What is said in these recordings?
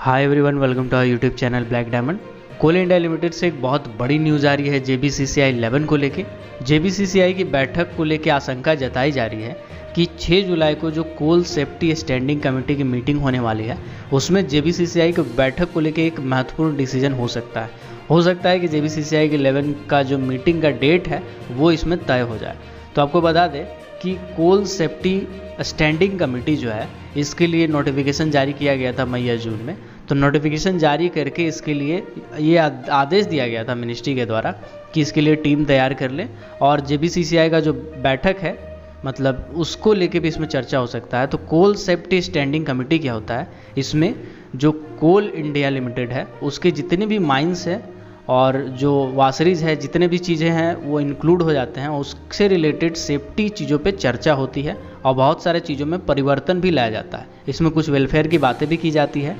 Hi everyone, welcome to our YouTube channel Black Diamond. Coal India Limited से एक बहुत बड़ी न्यूज़ आ रही है JBCCI 11 को लेके। JBCCI की बैठक को लेके आशंका जताई जा रही है कि 6 जुलाई को जो कोल सेफ्टी स्टैंडिंग कमेटी की मीटिंग होने वाली है उसमें JBCCI की बैठक को लेके एक महत्वपूर्ण डिसीजन हो सकता है। कि JBCCI के 11 का जो मीटिंग का डेट है वो इसमें तय हो जाए। तो आपको बता दें कि कोल सेफ्टी स्टैंडिंग कमेटी जो है इसके लिए नोटिफिकेशन जारी किया गया था मई या जून में। तो नोटिफिकेशन जारी करके इसके लिए ये आदेश दिया गया था मिनिस्ट्री के द्वारा कि इसके लिए टीम तैयार कर लें, और JBCCI का जो बैठक है मतलब उसको लेके भी इसमें चर्चा हो सकता है। तो कोल सेफ्टी स्टैंडिंग कमेटी क्या होता है, इसमें जो कोल इंडिया लिमिटेड है उसके जितने भी माइंस हैं और जो वाशरीज है, जितने भी चीज़ें हैं वो इंक्लूड हो जाते हैं। उससे रिलेटेड सेफ्टी चीज़ों पे चर्चा होती है और बहुत सारे चीज़ों में परिवर्तन भी लाया जाता है। इसमें कुछ वेलफेयर की बातें भी की जाती है।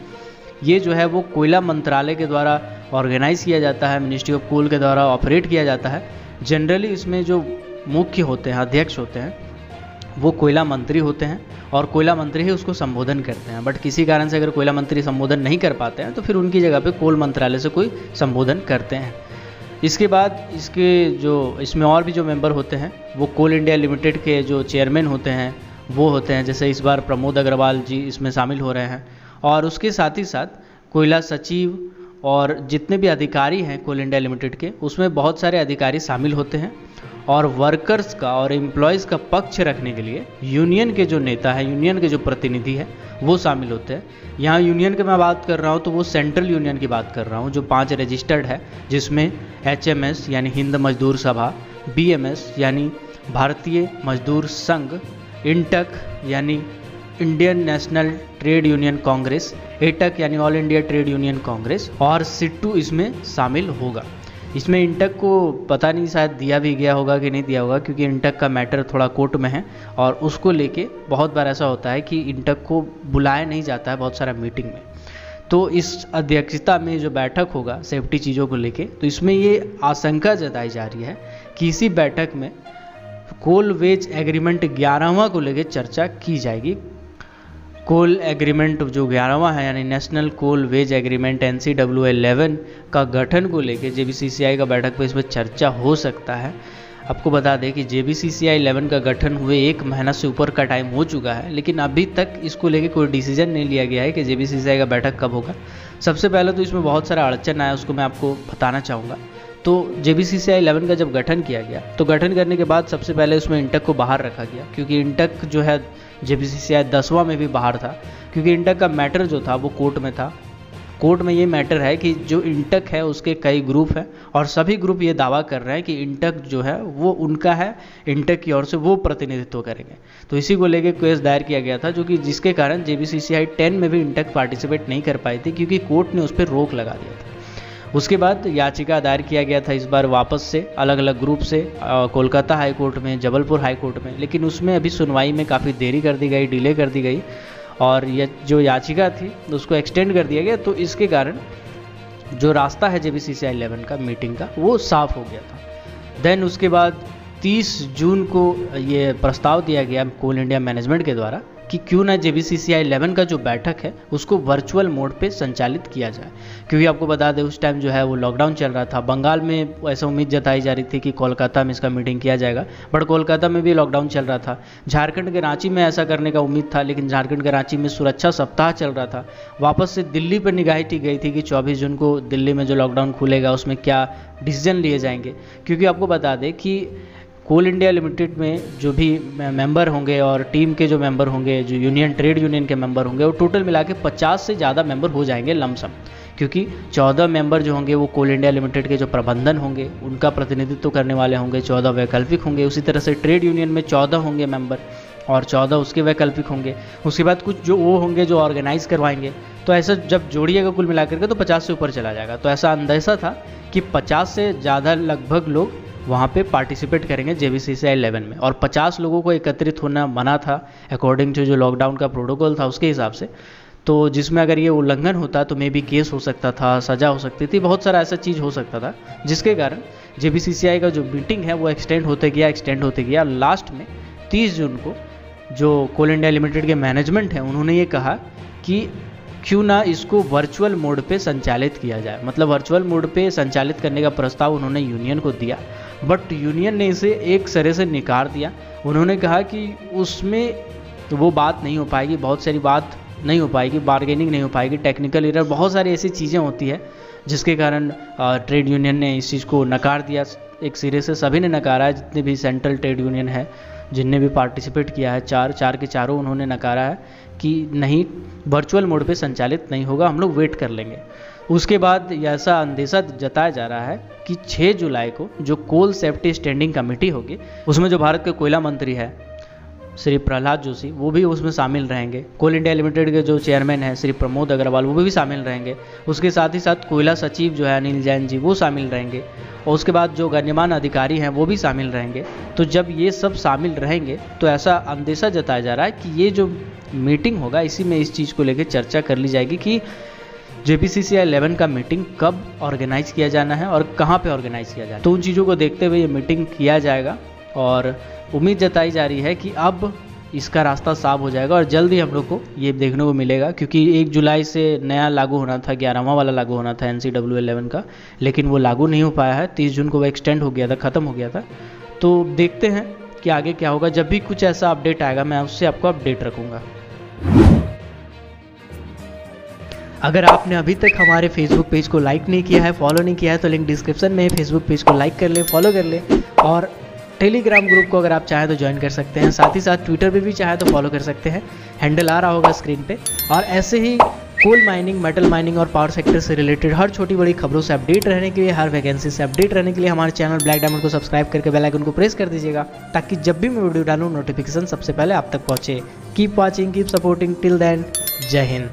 ये जो है वो कोयला मंत्रालय के द्वारा ऑर्गेनाइज किया जाता है, मिनिस्ट्री ऑफ कोल के द्वारा ऑपरेट किया जाता है। जनरली इसमें जो मुख्य होते हैं, अध्यक्ष होते हैं, वो कोयला मंत्री होते हैं और कोयला मंत्री ही उसको संबोधन करते हैं। बट किसी कारण से अगर कोयला मंत्री संबोधन नहीं कर पाते हैं तो फिर उनकी जगह पे कोल मंत्रालय से कोई संबोधन करते हैं। इसके बाद इसमें और भी जो मेंबर होते हैं वो कोल इंडिया लिमिटेड के जो चेयरमैन होते हैं वो होते हैं। जैसे इस बार प्रमोद अग्रवाल जी इसमें शामिल हो रहे हैं, और उसके साथ ही साथ कोयला सचिव और जितने भी अधिकारी हैं कोल इंडिया लिमिटेड के, उसमें बहुत सारे अधिकारी शामिल होते हैं। और वर्कर्स का और एम्प्लॉयज़ का पक्ष रखने के लिए यूनियन के जो नेता है, यूनियन के जो प्रतिनिधि है वो शामिल होते हैं। यहाँ यूनियन की मैं बात कर रहा हूँ तो वो सेंट्रल यूनियन की बात कर रहा हूँ जो 5 रजिस्टर्ड है, जिसमें HMS यानी हिंद मजदूर सभा, BMS यानी भारतीय मजदूर संघ, इंटक यानी Indian National Trade Union Congress, AITUC यानी All India Trade Union Congress, और सिट्टू इसमें शामिल होगा। इसमें इंटक को पता नहीं शायद दिया भी गया होगा कि नहीं दिया होगा, क्योंकि इंटक का मैटर थोड़ा कोर्ट में है और उसको लेके बहुत बार ऐसा होता है कि इंटक को बुलाया नहीं जाता है बहुत सारा मीटिंग में। तो इस अध्यक्षता में जो बैठक होगा सेफ्टी चीज़ों को लेके, तो इसमें ये आशंका जताई जा रही है कि इसी बैठक में कोल वेज एग्रीमेंट 11वां को लेके चर्चा की जाएगी। कोल एग्रीमेंट जो 11वां है यानी national coal veg agreement NCWA 11 का गठन को लेके JBCCI का बैठक पर इसमें चर्चा हो सकता है। आपको बता दें कि JBCCI 11 का गठन हुए 1 महीना से ऊपर का टाइम हो चुका है, लेकिन अभी तक इसको लेके कोई डिसीजन नहीं लिया गया है कि JBCCI का बैठक कब होगा। सबसे पहले तो इसमें बहुत सारा अड़चन आया, उसको मैं आपको बताना चाहूँगा। तो JBCCI 11 का जब गठन किया गया तो गठन करने के बाद सबसे पहले उसमें इंटक को बाहर रखा गया, क्योंकि इंटक जो है JBCCI 10वां में भी बाहर था, क्योंकि इंटक का मैटर जो था वो कोर्ट में था। कोर्ट में ये मैटर है कि जो इंटक है उसके कई ग्रुप हैं और सभी ग्रुप ये दावा कर रहे हैं कि इंटक जो है वो उनका है, इंटक की ओर से वो प्रतिनिधित्व करेंगे। तो इसी को लेके केस दायर किया गया था, जो कि जिसके कारण JBCCI 10 में भी इंटक पार्टिसिपेट नहीं कर पाई थी, क्योंकि कोर्ट ने उस पर रोक लगा दिया था। उसके बाद याचिका दायर किया गया था इस बार वापस से अलग अलग ग्रुप से कोलकाता हाई कोर्ट में, जबलपुर हाई कोर्ट में, लेकिन उसमें अभी सुनवाई में काफ़ी देरी कर दी गई, डिले कर दी गई, और ये जो याचिका थी उसको एक्सटेंड कर दिया गया। तो इसके कारण जो रास्ता है JBCCI 11 का मीटिंग का वो साफ हो गया था। देन उसके बाद 30 जून को ये प्रस्ताव दिया गया कोल इंडिया मैनेजमेंट के द्वारा कि क्यों ना JBCCI 11 का जो बैठक है उसको वर्चुअल मोड पे संचालित किया जाए, क्योंकि आपको बता दें उस टाइम जो है वो लॉकडाउन चल रहा था। बंगाल में ऐसा उम्मीद जताई जा रही थी कि कोलकाता में इसका मीटिंग किया जाएगा, बट कोलकाता में भी लॉकडाउन चल रहा था। झारखंड के रांची में ऐसा करने का उम्मीद था, लेकिन झारखंड के रांची में सुरक्षा सप्ताह चल रहा था। वापस से दिल्ली पर निगाह टी गई थी कि 24 जून को दिल्ली में जो लॉकडाउन खुलेगा उसमें क्या डिसीजन लिए जाएंगे, क्योंकि आपको बता दें कि कोल इंडिया लिमिटेड में जो भी मेंबर होंगे और टीम के जो मेंबर होंगे, जो यूनियन ट्रेड यूनियन के मेंबर होंगे, वो टोटल मिला के 50 से ज़्यादा मेंबर हो जाएंगे लमसम, क्योंकि 14 मेंबर जो होंगे वो कोल इंडिया लिमिटेड के जो प्रबंधन होंगे उनका प्रतिनिधित्व करने वाले होंगे, 14 वैकल्पिक होंगे। उसी तरह से ट्रेड यूनियन में 14 होंगे मेंबर और 14 उसके वैकल्पिक होंगे। उसके बाद कुछ जो वो होंगे जो ऑर्गेनाइज करवाएंगे। तो ऐसा जब जोड़िएगा कुल मिलाकर के तो 50 से ऊपर चला जाएगा। तो ऐसा अंदेशा था कि 50 से ज़्यादा लगभग लोग वहाँ पे पार्टिसिपेट करेंगे JBCCI 11 में, और 50 लोगों को एकत्रित होना मना था अकॉर्डिंग टू जो लॉकडाउन का प्रोटोकॉल था उसके हिसाब से। तो जिसमें अगर ये उल्लंघन होता तो मे बी केस हो सकता था, सज़ा हो सकती थी, बहुत सारा ऐसा चीज़ हो सकता था, जिसके कारण JBCCI का जो मीटिंग है वो एक्सटेंड होते गया। लास्ट में 30 जून को जो कोल इंडिया लिमिटेड के मैनेजमेंट है उन्होंने ये कहा कि क्यों ना इसको वर्चुअल मोड पे संचालित किया जाए। मतलब वर्चुअल मोड पे संचालित करने का प्रस्ताव उन्होंने यूनियन को दिया, बट यूनियन ने इसे एक सिरे से नकार दिया। उन्होंने कहा कि उसमें तो वो बात नहीं हो पाएगी, बहुत सारी बात नहीं हो पाएगी, बार्गेनिंग नहीं हो पाएगी, टेक्निकल एरर, बहुत सारी ऐसी चीज़ें होती है जिसके कारण ट्रेड यूनियन ने इस चीज़ को नकार दिया। एक सिरे से सभी ने नकारा है, जितने भी सेंट्रल ट्रेड यूनियन है, जिनने भी पार्टिसिपेट किया है, चार के चारों उन्होंने नकारा है कि नहीं, वर्चुअल मोड पे संचालित नहीं होगा, हम लोग वेट कर लेंगे। उसके बाद ऐसा अंदेशा जताया जा रहा है कि 6 जुलाई को जो कोल सेफ्टी स्टैंडिंग कमेटी होगी, उसमें जो भारत के कोयला मंत्री है श्री प्रहलाद जोशी, वो भी उसमें शामिल रहेंगे। कोल इंडिया लिमिटेड के जो चेयरमैन हैं श्री प्रमोद अग्रवाल, वो भी शामिल रहेंगे। उसके साथ ही साथ कोयला सचिव जो है अनिल जैन जी, वो शामिल रहेंगे। और उसके बाद जो गण्यमान्य अधिकारी हैं वो भी शामिल रहेंगे। तो जब ये सब शामिल रहेंगे तो ऐसा अंदेशा जताया जा रहा है कि ये जो मीटिंग होगा, इसी में इस चीज़ को लेकर चर्चा कर ली जाएगी कि JBCCI 11 का मीटिंग कब ऑर्गेनाइज किया जाना है और कहाँ पे ऑर्गेनाइज किया जाना है। तो उन चीज़ों को देखते हुए ये मीटिंग किया जाएगा और उम्मीद जताई जा रही है कि अब इसका रास्ता साफ हो जाएगा और जल्द ही हम लोग को ये देखने को मिलेगा, क्योंकि 1 जुलाई से नया लागू होना था, 11वां वाला लागू होना था NCW 11 का, लेकिन वो लागू नहीं हो पाया है। 30 जून को वो एक्सटेंड हो गया था, ख़त्म हो गया था। तो देखते हैं कि आगे क्या होगा। जब भी कुछ ऐसा अपडेट आएगा मैं उससे आपको अपडेट रखूँगा। अगर आपने अभी तक हमारे फेसबुक पेज को लाइक नहीं किया है, फॉलो नहीं किया है, तो लिंक डिस्क्रिप्शन में है, फेसबुक पेज को लाइक कर ले, फॉलो कर ले। और टेलीग्राम ग्रुप को अगर आप चाहें तो ज्वाइन कर सकते हैं। साथ ही साथ ट्विटर पे भी चाहे तो फॉलो कर सकते हैं, हैंडल आ रहा होगा स्क्रीन पे। और ऐसे ही कोल माइनिंग, मेटल माइनिंग और पावर सेक्टर से रिलेटेड हर छोटी बड़ी खबरों से अपडेट रहने के लिए, हर वैकेंसी से अपडेट रहने के लिए हमारे चैनल ब्लैक डायमंड को सब्सक्राइब करके बेल आइकन को प्रेस कर दीजिएगा, ताकि जब भी मैं वीडियो डालूँ नोटिफिकेशन सबसे पहले आप तक पहुँचे। Keep watching, keep supporting, till then, जय हिंद।